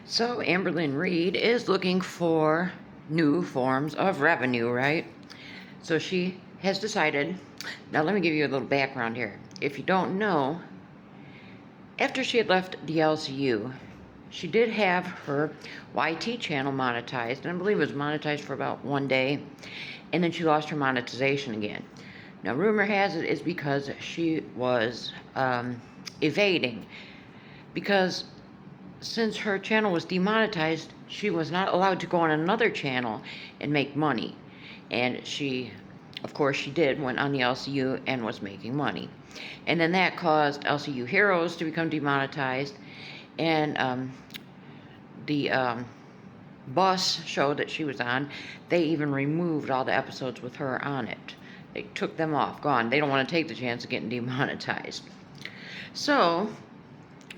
So Amberlynn Reid is looking for new forms of revenue, right? So she has decided. Now let me give you a little background here. If you don't know, after she had left the LCU, she did have her YT channel monetized, and I believe it was monetized for about one day, and then she lost her monetization again. Now rumor has it is because she was evading, because since her channel was demonetized, she was not allowed to go on another channel and make money. And she, of course, she did, went on the LCU and was making money. And then that caused LCU Heroes to become demonetized. And the bus show that she was on, they even removed all the episodes with her on it. They took them off, gone. They don't want to take the chance of getting demonetized. So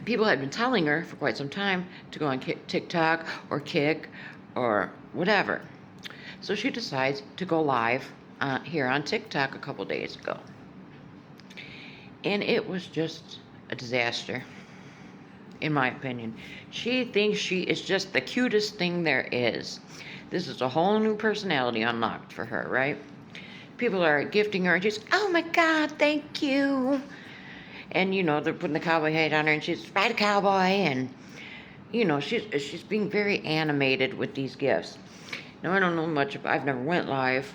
people had been telling her for quite some time to go on TikTok or Kick or whatever. So she decides to go live here on TikTok a couple days ago. And it was just a disaster, in my opinion. She thinks she is just the cutest thing there is. This is a whole new personality unlocked for her, right? People are gifting her and she's, oh my God, thank you. And, they're putting the cowboy hat on her, and she's ride a cowboy, and, she's being very animated with these gifts. Now, I don't know much about, I've never went live.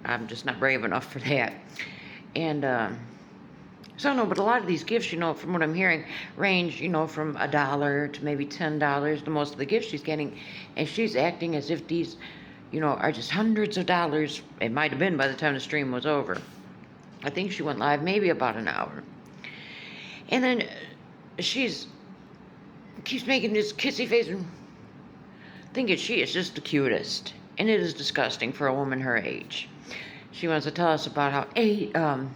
I'm just not brave enough for that. And, so no, but a lot of these gifts, from what I'm hearing, range, from $1 to maybe $10, the most of the gifts she's getting, and she's acting as if these, are just hundreds of dollars. It might have been by the time the stream was over. I think she went live maybe about an hour. And then keeps making this kissy face and thinking she is just the cutest. And it is disgusting for a woman her age. She wants to tell us about how,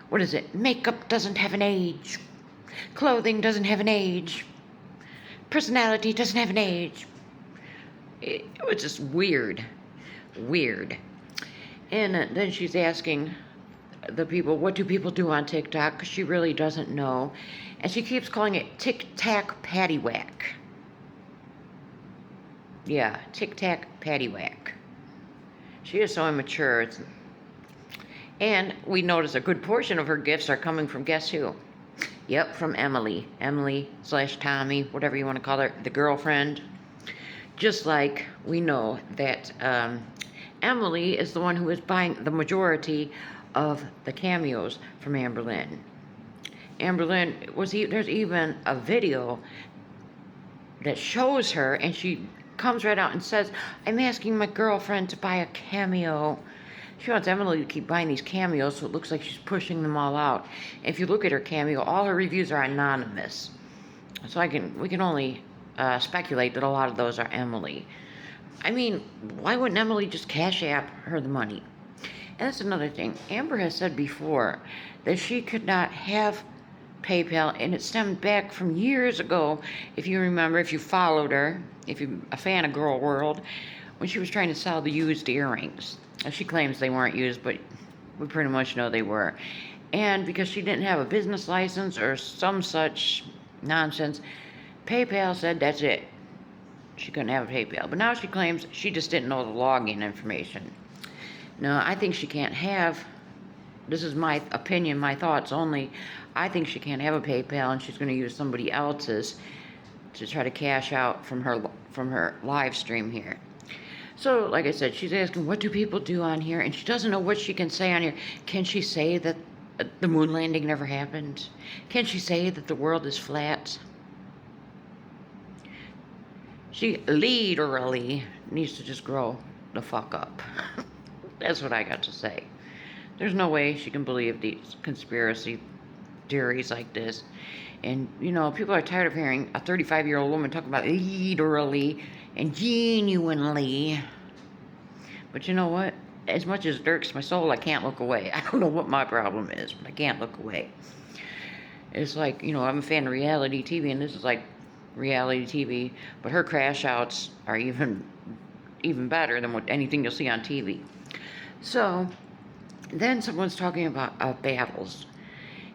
what is it? Makeup doesn't have an age. Clothing doesn't have an age. Personality doesn't have an age. It was just weird. Weird. And then she's asking the people, what do people do on TikTok? Because she really doesn't know. And she keeps calling it tic-tac paddywhack. Yeah, tic-tac paddywhack. She is so immature. And we notice a good portion of her gifts are coming from, guess who? Yep, from Emily. Emily/Tommy, whatever you want to call her, the girlfriend. Just like we know that Emily is the one who is buying the majority of the cameos from Amberlynn. There's even a video that shows her, and she comes right out and says, I'm asking my girlfriend to buy a cameo. She wants Emily to keep buying these cameos, so it looks like she's pushing them all out. If you look at her cameo, all her reviews are anonymous. So we can only speculate that a lot of those are Emily. I mean, why wouldn't Emily just cash app her the money? And that's another thing. Amber has said before that she could not have PayPal, and it stemmed back from years ago, if you remember, if you followed her, if you're a fan of Girl World, when she was trying to sell the used earrings. And she claims they weren't used, but we pretty much know they were. And because she didn't have a business license or some such nonsense, PayPal said that's it. She couldn't have a PayPal. But now she claims she just didn't know the login information. No, I think she can't have, this is my opinion, my thoughts only, I think she can't have a PayPal, and she's going to use somebody else's to try to cash out from her live stream here. So, like I said, she's asking, what do people do on here? And she doesn't know what she can say on here. Can she say that the moon landing never happened? Can she say that the world is flat? She literally needs to just grow the fuck up. That's what I got to say. There's no way she can believe these conspiracy theories like this. And, people are tired of hearing a 35-year-old woman talk about literally and genuinely. But you know what? As much as it irks my soul, I can't look away. I don't know what my problem is, but I can't look away. It's like, I'm a fan of reality TV, and this is like reality TV, but her crash outs are even better than anything you'll see on TV. So then someone's talking about battles,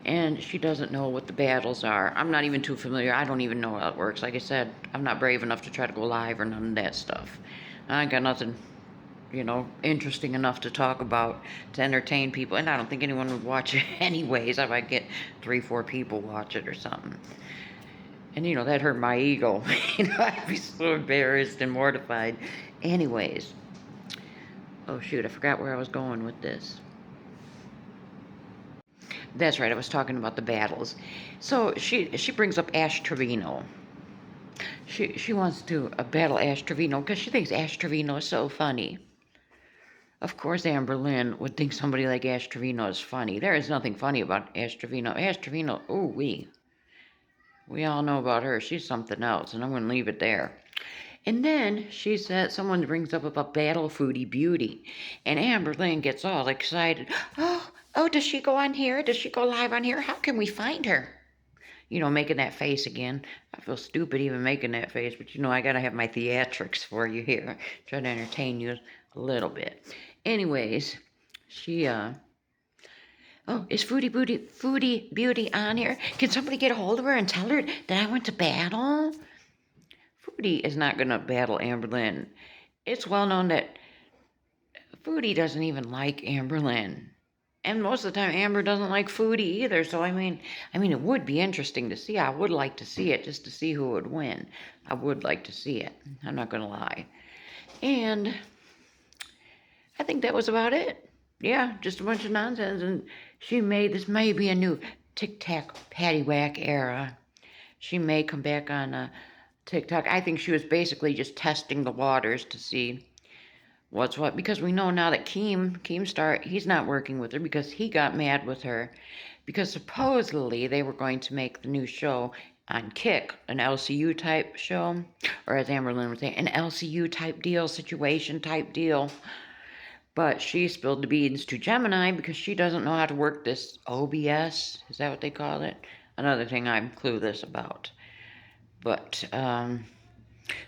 and she doesn't know what the battles are. I'm not even too familiar. I don't even know how it works. Like I said, I'm not brave enough to try to go live or none of that stuff. I got nothing, interesting enough to talk about to entertain people, and I don't think anyone would watch it anyways. I might get 3-4 people watch it or something. And that hurt my ego. I'd be so embarrassed and mortified. Anyways. Oh shoot, I forgot where I was going with this. That's right, I was talking about the battles. So she brings up Ash Trevino. She wants to battle Ash Trevino because she thinks Ash Trevino is so funny. Of course, Amberlynn would think somebody like Ash Trevino is funny. There is nothing funny about Ash Trevino. Ash Trevino, ooh wee. We all know about her. She's something else, and I'm going to leave it there. And then she said, someone brings up about Battle Foodie Beauty, and Amberlynn gets all excited. Oh, does she go on here? Does she go live on here? How can we find her? Making that face again. I feel stupid even making that face, but I gotta have my theatrics for you here. Try to entertain you a little bit. Anyways, she, oh, is Foodie Beauty on here? Can somebody get a hold of her and tell her that I went to battle? Foodie is not going to battle Amberlynn. It's well known that Foodie doesn't even like Amberlynn. And most of the time, Amber doesn't like Foodie either. So, I mean, it would be interesting to see. I would like to see it just to see who would win. I would like to see it. I'm not going to lie. And I think that was about it. Yeah, just a bunch of nonsense. And she made, this may be a new tic-tac paddywhack era. She may come back on TikTok. I think she was basically just testing the waters to see what's what, because we know now that Keemstar, he's not working with her because he got mad with her because supposedly they were going to make the new show on Kick, an LCU type show, or as Amberlynn would say, an LCU type deal, situation type deal. But she spilled the beans to Gemini because she doesn't know how to work this OBS. Is that what they call it? Another thing I'm clueless about. But,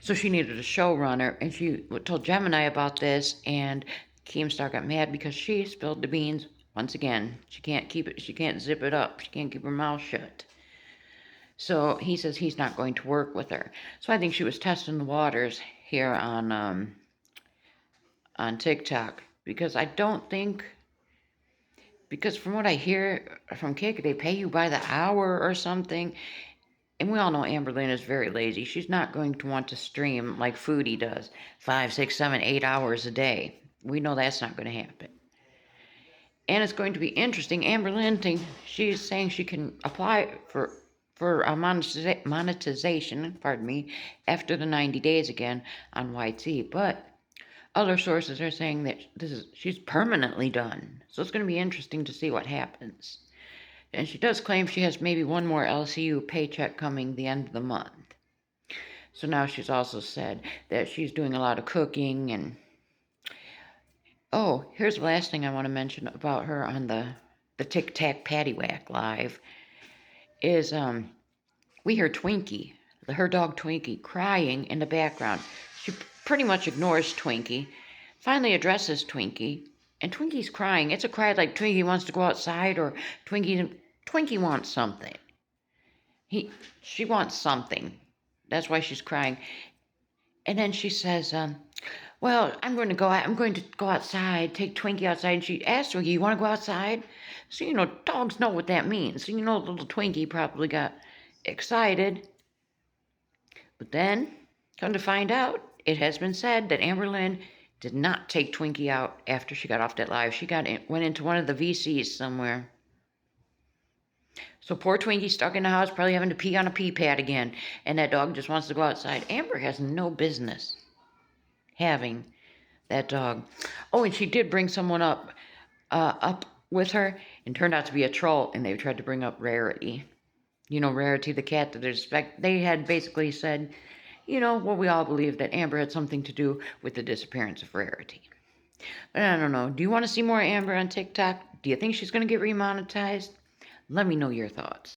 so she needed a showrunner, and she told Gemini about this, and Keemstar got mad because she spilled the beans once again. She can't keep it, she can't zip it up, she can't keep her mouth shut. So he says he's not going to work with her. So I think she was testing the waters here on TikTok, because I don't think, because from what I hear from Kick, they pay you by the hour or something. And we all know Amberlynn is very lazy. She's not going to want to stream like Foodie does 5, 6, 7, 8 hours a day. We know that's not going to happen. And it's going to be interesting. Amberlynn, she's saying she can apply for a monetization, after the 90 days again on YT. But other sources are saying that she's permanently done. So it's going to be interesting to see what happens. And she does claim she has maybe one more LCU paycheck coming the end of the month. So now she's also said that she's doing a lot of cooking. And oh, here's the last thing I want to mention about her on the Tic Tac Paddywhack live is we hear Twinkie, her dog Twinkie, crying in the background. She pretty much ignores Twinkie, finally addresses Twinkie, and Twinkie's crying. It's a cry like Twinkie wants to go outside, or Twinkie wants something. She wants something. That's why she's crying. And then she says, well, I'm going to go outside, take Twinkie outside. And she asks Twinkie, you want to go outside? So, dogs know what that means. So, little Twinkie probably got excited. But then, come to find out, it has been said that Amberlynn did not take Twinkie out after she got off that live. She went into one of the VCs somewhere. So poor Twinkie stuck in the house, probably having to pee on a pee pad again. And that dog just wants to go outside. Amber has no business having that dog. Oh, and she did bring someone up with her, and turned out to be a troll, and they tried to bring up Rarity. Rarity the cat that they had basically said, what we all believe, that Amber had something to do with the disappearance of Rarity. But I don't know. Do you want to see more Amber on TikTok? Do you think she's going to get remonetized? Let me know your thoughts.